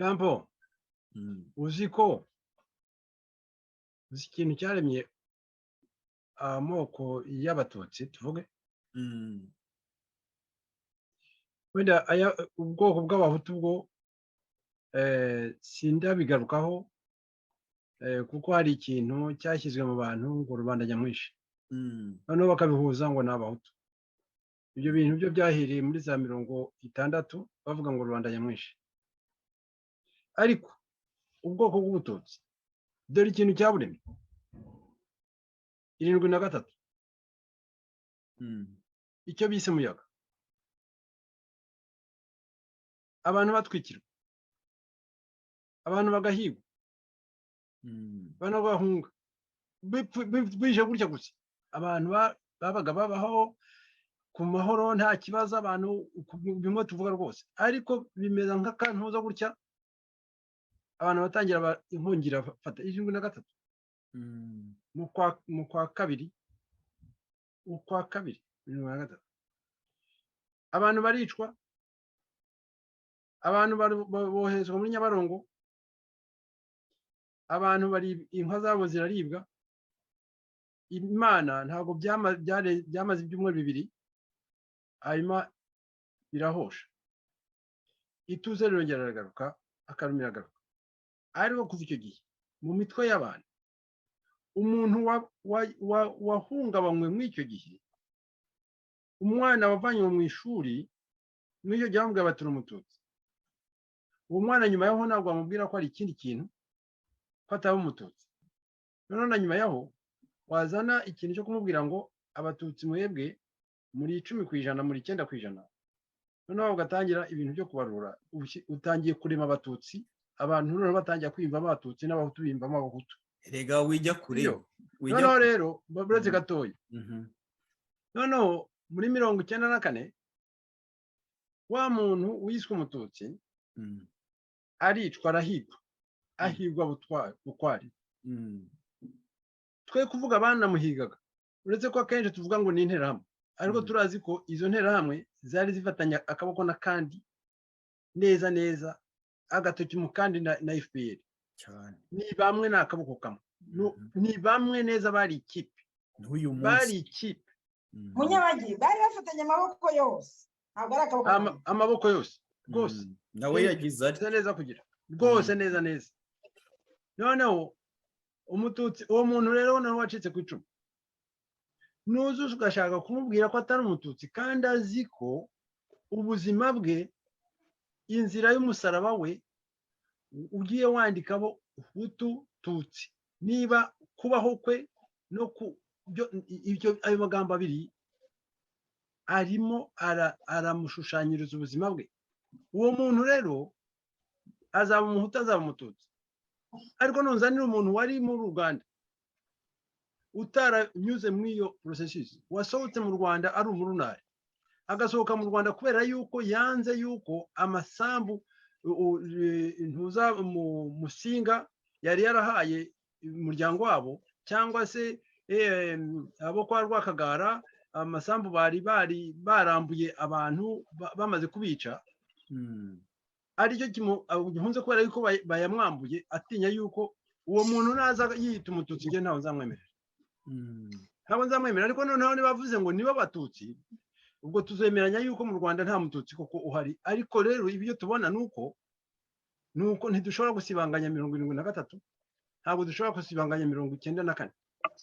Campo uzi ikintu cyaremye amoko y'abatutsi tuvuge wenda ubwoko bw'abahutu bwo sindabigarukaho kuko hari ikintu cyashyizwe mu bantu ngo rubanda nyamwinshi noneho bakabihuza ngo ni abahutu. Ibyo bintu byo byahiriye muri za 60 bavuga ngo rubanda nyamwinshi, ariko ubwoko bw'ubututsi dore ikintu cyaburemye 73 icyo bise muyaga, abantu batwikirwa, abantu bagahigwa, abantu bagahunga bije gutya gusa, abantu babaga babaho ku mahoro nta kibazo, abantu bimwe tuvuga rwose, ariko bimeza nk'akantuza gutya abantu batangira inkungira fata 73 mu kwa kabiri 73 abantu baricwa, abantu boherezwa muri Nyabarongo, abantu bari inka zabo ziraribwa. Imana ntabwo byamaze ibyumweru 2 hanyuma birahosha, ituze rirongera ragaruka, akarumira agaruka. Ariko kuva icyo gihe mu mitwe y'abantu umuntu wahungabanywe muri icyo gihe, umwana wavanywe mu ishuri muri icyo gihe bamubwira bati umututsi, uwo mwana nyuma yaho ntabwo bamubwira ko hari ikindi kintu ko ataba umututsi. Noneho na nyuma yaho wazana ikintu cyo kumubwira ngo abatutsi mwebwe muri 10%, muri 9%, noneho ugatangira ibintu byo kubarura, utangiye kurema abatutsi, abantu noneho batangira kwiyumvamo abatutsi n'abahutu biyumvamo abahutu. Erega wijya kure, noneho rero baburetse gatoya. Noneho muri 94 wa muntu wiswe umututsi aricwa, arahigwa, ahigwa bukwari. Twe kuvuga abana muhigaga, uretse ko akenshi tuvuga ngo ni interahamwe, ariko turazi ko izo nterahamwe zari zifatanya akaboko n'akandi neza neza, agatoki mu kandi na FPR cyane. Ni bamwe n'akaboko kamwe, ni bamwe neza, bari ikipe, bari ikipe. Munyabagi bari bafatanya amaboko yose, ntabwo ari akaboko amaboko yose rwose. Nawe yagize ati neza kugira rwose neza. Noneho umututsi uwo muntu rero nawe wacitse ku icumu, nuzuze ugashaka kumubwira ko atari umututsi kandi azi ko ubuzima bwe, inzira y'umusaraba we ugiye wandikabo hutu tutsi, niba kubaho kwe no ibyo ayo magambo abiri arimo aramushushanyiriza ubuzima bwe. Uwo muntu rero azaba umuhutu, azaba umututsi. Ariko nuzanira umuntu wari mu Rwanda utaranyuze muri iyo processus, wasohotse mu Rwanda ari umurunari, agasohoka mu Rwanda kubera yuko yanze yuko amasambu ntuza musinga yari yarahaye umuryango wabo, cyangwa se abo kwa Rwakagara, amasambu bari barambuye abantu bamaze kubica, aricyo gihunze kubera yuko bayamwambuye, atinya yuko uwo muntu naza yiyita umututsi nge ntawe nzamwemerera, ntabwo nzamwemerera. Ariko noneho nibavuze ngo niba abatutsi, ubwo tuzemeranya yuko mu Rwanda nta mututsi koko uhari. Ariko rero ibyo tubona nuko ntidushobora gusibanganya 73, ntabwo dushobora gusibanganya 94,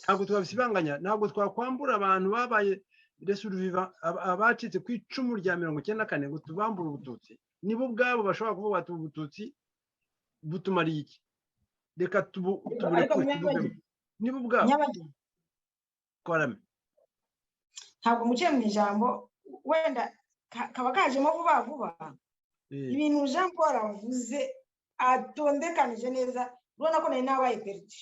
ntabwo twabisibanganya, ntabwo twakwambura abantu babaye resurviva, abacitse ku icumu rya 94 ngo tubambure ubututsi. Nibo ubwabo bashobora kuvuga bati ubututsi butumariye iki, reka tuburekure. Nibo ubwabo korame. Ntabwo muciye mu ijambo, wenda kaba kajemo vuba vuba ibintu Jean Paul avuze atondekanije neza, urabona ko nari nabaye perdu.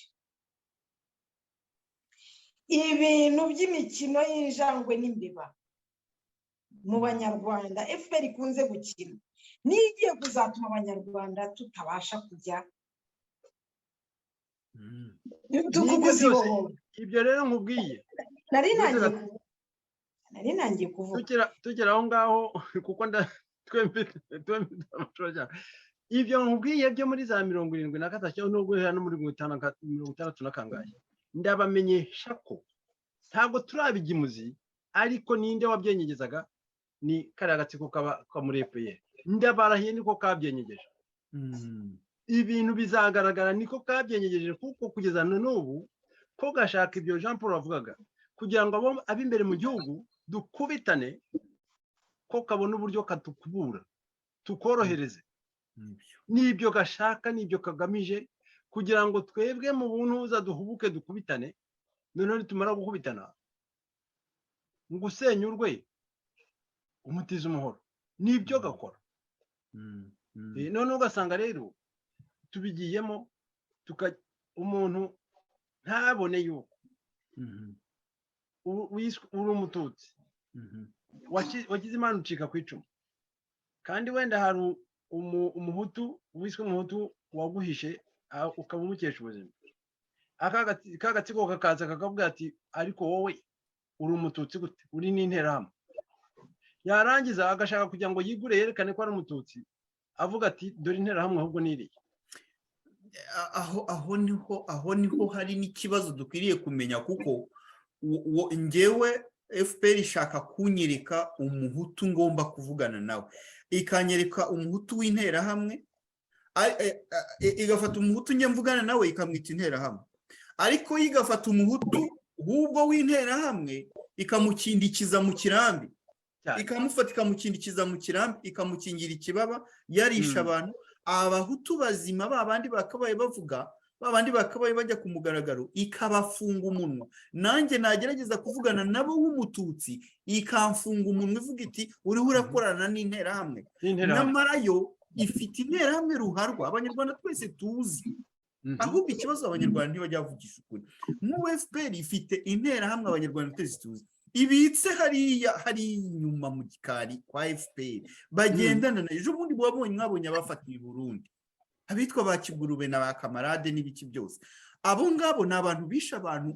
Ibintu by'imikino y'injangwe n'imbeba mu Banyarwanda FPR ikunze gukina nigiye kuzatuma Abanyarwanda tutabasha kujya ibyo rero nkubwiye. Nari nangiye kuvuga tugera aho ngaho kuko twembi ibyo nkubwiye byo muri za 76 nubwo hano muri 56 na kangahe ndabamenyesha ko ntabwo turabigimuzi ariko ninde wabyenyegezaga ni kariya gatsiko kamurepeye ndabarahiye niko kabyenyegeje ibintu bizagaragara niko kabyenyegeje kuko kugeza n'ubu ko gashaka ibyo Jean Paul avugaga kugira ngo ab'imbere mu gihugu dukubitane ko kabona uburyo katukubura tukorohereze nibyo gashaka nibyo kagamije kugira ngo twebwe mu buntuza duhubuke dukubitane none tumara gukubitana ngusenyurwe umutiza umuhoro nibyo gakora none ugasanga rero tubigiyemo umuntu ntabone yuko uri umututsi wagize imana ucika ku icumu kandi wenda hari umuhutu wiswe umuhutu waguhishe ukaba umukesha ubuzima aka gatsiko kakaza kakavuga ati ariko wowe uri umututsi gute uri n'interahamwe yarangiza agashaka kugira ngo yigure yerekane ko ari umututsi avuga ati dore interahamwe ahubwo niriye aho niho hari n'ikibazo dukwiriye kumenya kuko njyewe FPR ishaka kunyereka umuhutu ngomba kuvugana nawe ikanyereka umuhutu w'interahamwe igafata umuhutu njye mvugana nawe ikamwita interahamwe ariko igafata umuhutu ahubwo w'interahamwe ikamukindikiza mu kirambi ikamufata ikamukindikiza mu kirambi ikamukingira ikibaba yarisha abantu abahutu bazima babandi bakabaye bavuga babandi bakabaye bajya ku mugaragaro ikabafunga umunwa nanjye nagerageza kuvugana nabo w'umututsi ikamfunga umunwa ivuga iti uriho urakorana n'interahamwe nyamara yo ifite interahamwe ruharwa abanyarwanda twese tuzi ahubwo ikibazo abanyarwanda ntibajya bavugisha ukuri mu FPR ifite interahamwe abanyarwanda twese tuzi ibitse hari inyuma mu gikari kwa FPR bagendana na ejo bundi mwabonye abafatiye Burundi abitwa ba Kigurube na ba Kamarade n'ibiki byose abo ngabo ni abantu bisha abantu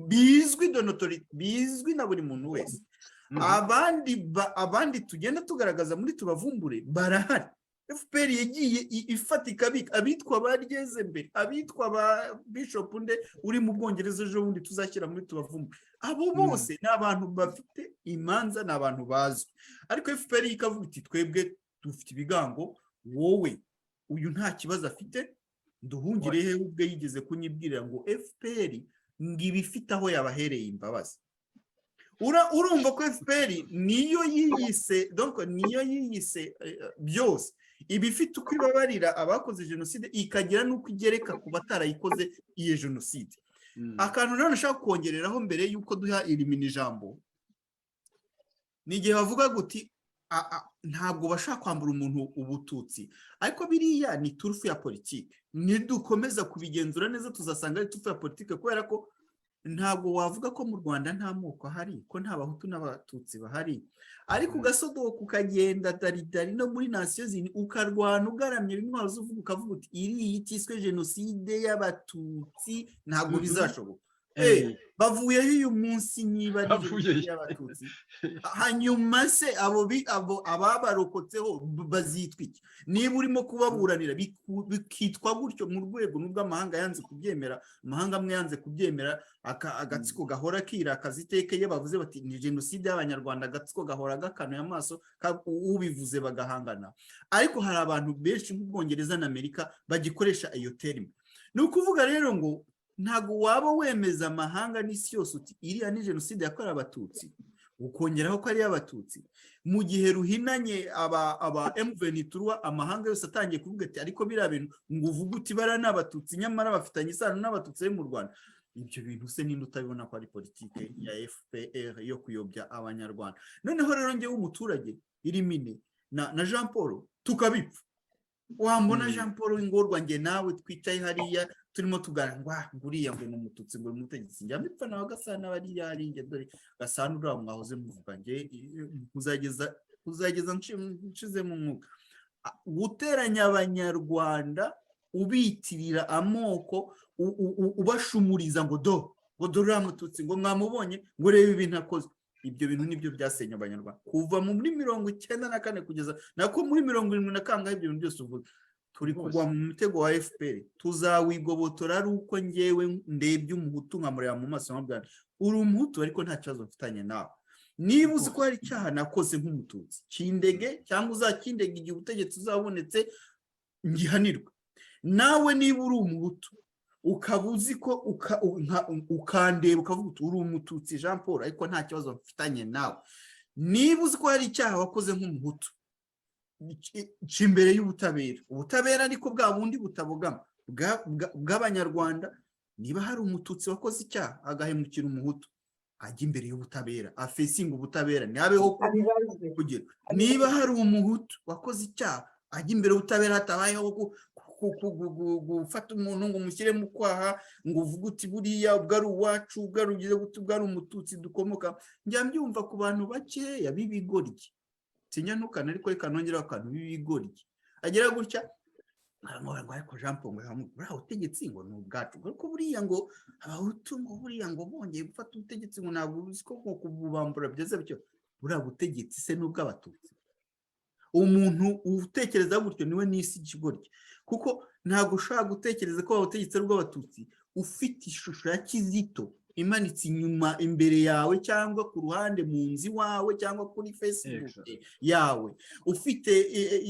bizwi donotori bizwi na buri muntu wese abandi tugenda tugaragaza muri tubavumbure barahari FPR yagiye ifatika abitwa baryeze mbere abitwa ba Bishop nde uri mu Bwongereza ejo bundi tuzashyira muri tubavumbure abo bose ni abantu bafite imanza ni abantu bazwi ariko FPR ikavuga iti twebwe dufite ibigango wowe uyu nta kibazo afite nduhungire he ubwe yigeze kunyibwirira ngo FPR ngibi ifite aho yabahereye imbabazi urumva ko FPR niyo yiyise donc niyo yiyise byose ibifite uko ibabarira abakoze jenoside ikagira nuko igereka ku batarayikoze iyo jenoside akantu rero nashaka kongereraho mbere yuko duha irimina ijambo ni igihe bavuga guti ntabwo bashaka kwambura umuntu ubututsi ariko biriya ni turufu ya politike nidukomeza kubigenzura neza tuzasanga ari turufu ya politike kubera ko ntabwo wavuga ko mu Rwanda nta moko ahari ko nta bahutu n'abatutsi bahari ariko ugasodoka ukagenda daridari no muri nasiyo zindi ukarwana ugaramye intwaro z'uvuga ukavuga uti iri itiswe jenoside y'abatutsi ntabwo bizashoboka bavuyeho uyu munsi niba ari y'abatutsi hanyuma se abo ababarokotseho bazitwa iki niba urimo kubaburanira bikitwa gutyo mu rwego n'ubw'amahanga yanze kubyemera amahanga amwe yanze kubyemera agatsiko gahora kirakaza iteka iyo bavuze bati ni jenoside y'abanyarwanda agatsiko gahora gakanuye amaso ubivuze bagahangana ariko hari abantu benshi nk'Ubwongereza na Amerika bagikoresha iyo terime ni ukuvuga rero ngo ntago waba wemeza amahanga n'isi yose uti iriya ni jenoside yakorewe abatutsi ukongeraho ko ari y'abatutsi mu gihe ruhinanye aba M23 amahanga yose atangiye kuvuga ati ariko biriya bintu ngo uvuge uti bara n'abatutsi nyamara bafitanye isano n'abatutsi mu Rwanda ibyo bintu se ninde utabibona ko ari politike ya FPR yo kuyobya abanyarwanda noneho rero ngewe umuturage irimine na Jean Paul tukabipfa wambona Jean Paul w'ingorwa nge nawe twicaye hariya turimo tuganira nguriya ngo n'umututsi ngo umutegetsi njya mipfa nawe Gasana bari yari nge dore Gasana ura mwahoze muvuga nge uzageza nshize mu mwuka guteranya abanyarwanda ubitirira amoko ubashumuriza ngo dore amututsi ngo mwamubonye ngo rebe ibintu akoze ibyo bintu nibyo byasenya abanyarwanda kuva muri 94 kugeza nako muri 70 na kangahe ibyo bintu byose uvuga turi kugwa mu mutego wa FPR tuzawigobotora ari uko ngewe ndebye umuhutu nkamureba mu maso nkabwira uri umuhutu ariko nta kibazo mfitanye nawe niba uzi ko hari icyaha nakoze nk'umututsi kindege cyangwa uzakindege igihe ubutegetsi uzabonetse ngihanirwa nawe niba uri umuhutu ukaba uzi ko ukandeba ukavuga uti uri umututsi Jean Paul ariko nta kibazo mfitanye nawe niba uzi ko hari icyaha wakoze nk'umuhutu imbere y'ubutabera ubutabera ariko bwa bundi butabogama bw'abanyarwanda niba hari umututsi wakoze icyaha agahemukira umuhutu ajya imbere y'ubutabera afesinga ubutabera ntihabeho kugira niba hari umuhutu wakoze icyaha ajya imbere y'ubutabera hatabayeho gufata umuntu ngo umushyire mu kwaha ngo uvuge uti buriya ubwo ari uwacu ubwo ari ugize gute ubwo ari umututsi dukomoka njya mbyumva ku bantu bakeya b'ibigoryi sinyanukana ariko reka nongera akantu b'ibigoryi agira gutya ngo ariko Jean Paul buriya ubutegetsi ngo ni ubwacu ariko buriya ngo abahutu ngo buriya ngo bongeye gufata ubutegetsi ngo ntabwo uzi ko kububambura byeze bityo buriya butegetsi se n'ubw'abatutsi umuntu utekereza gutyo niwe n'isi ikigoryi kuko ntabwo ushobora gutekereza ko ubutegetsi ari ubw'abatutsi ufite ishusho ya Kizito imanitse inyuma imbere yawe cyangwa ku ruhande mu nzu iwawe cyangwa kuri Facebook yawe ufite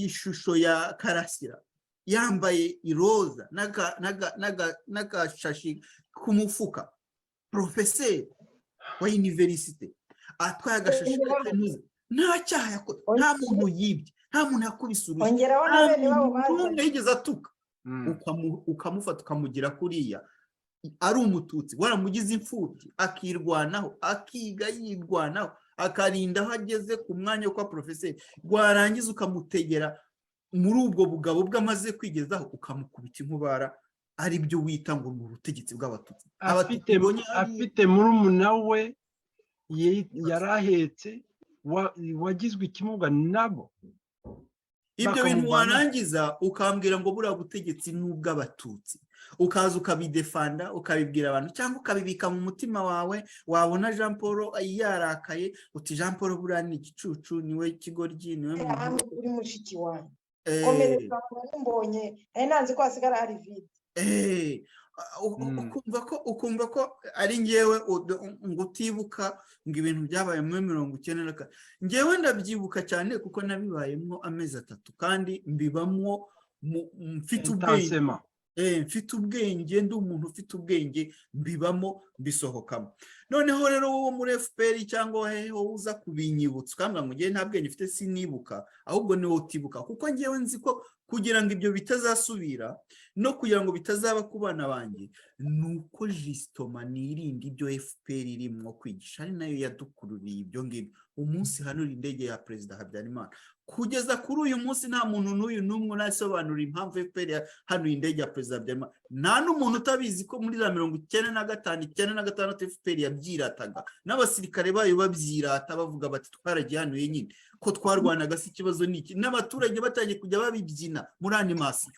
ishusho ya Karasira yambaye iroza n'agashashi ku mufuka professeur wa universite atwaye agashashi k'akanuza nta cyaha yakoze nta muntu yibye nta muntu yakubise urushyi nta muntu yigeze atuka ukamufata ukamugira kuriya ari umututsi waramugize imfubyi akirwanaho akiga yirwanaho akarinda aho ageze ku mwanya wo kwa professeur warangiza ukamutegera muri ubwo bugabo bw'amaze kwigezaho ukamukubita inkubara ari byo wita ngo ni ubutegetsi bw'abatutsi afite murumuna we yarahetse wagizwe ikimuga nabo ibyo bintu warangiza ukambwira ngo buriya butegetsi n'ubw'abatutsi ukaza ukabidefanda ukabibwira abantu cyangwa ukabibika mu mutima wawe wabona Jean Paul yarakaye uti Jean Paul buriya ni igicucu niwe kigoryi niwe muntu uri mushiki wawe komereza mbonye nanze ko hasigara hari vide ukumva ko ari ngewe ngo utibuka ngo ibintu byabaye muri 1994 ngewe ndabyibuka cyane kuko nabibayemo amezi 3 kandi mbibamwo mfite ubwenge mfite ubwenge ndi umuntu ufite ubwenge mbibamo bisohokamo noneho rero wowe muri FPR cyangwa heho uza kubinyibutsa kambwa ngo ngiye nta bwenge mfite sinibuka ahubwo ni wowe utibuka kuko ngewe nzi ko kugira ngo ibyo bitazasubira no kugira ngo bitazaba ku bana banjye nuko jistoma nirindi ibyo FPR irimo kwigisha ari nayo yadukururiye ibyo ngibyo umunsi hanura indege ya Perezida Habyarimana kugeza kuri uyu munsi nta muntu n'uyu n'umwe nasobanura impamvu FPR hano indege ya Perezida Habyarimana nta n'umuntu utabizi ko muri za 1995 FPR yabyirataga n'abasirikare bayo babyirata bavuga bati twaragihanuye nyine ko twarwanaga si ikibazo niki n'abaturage batangiye kujya babibyina muri animation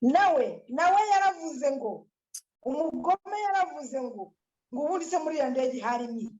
nawe yaravuze ngo umugome yaravuze ngo ubundi se muri ya ndege harimo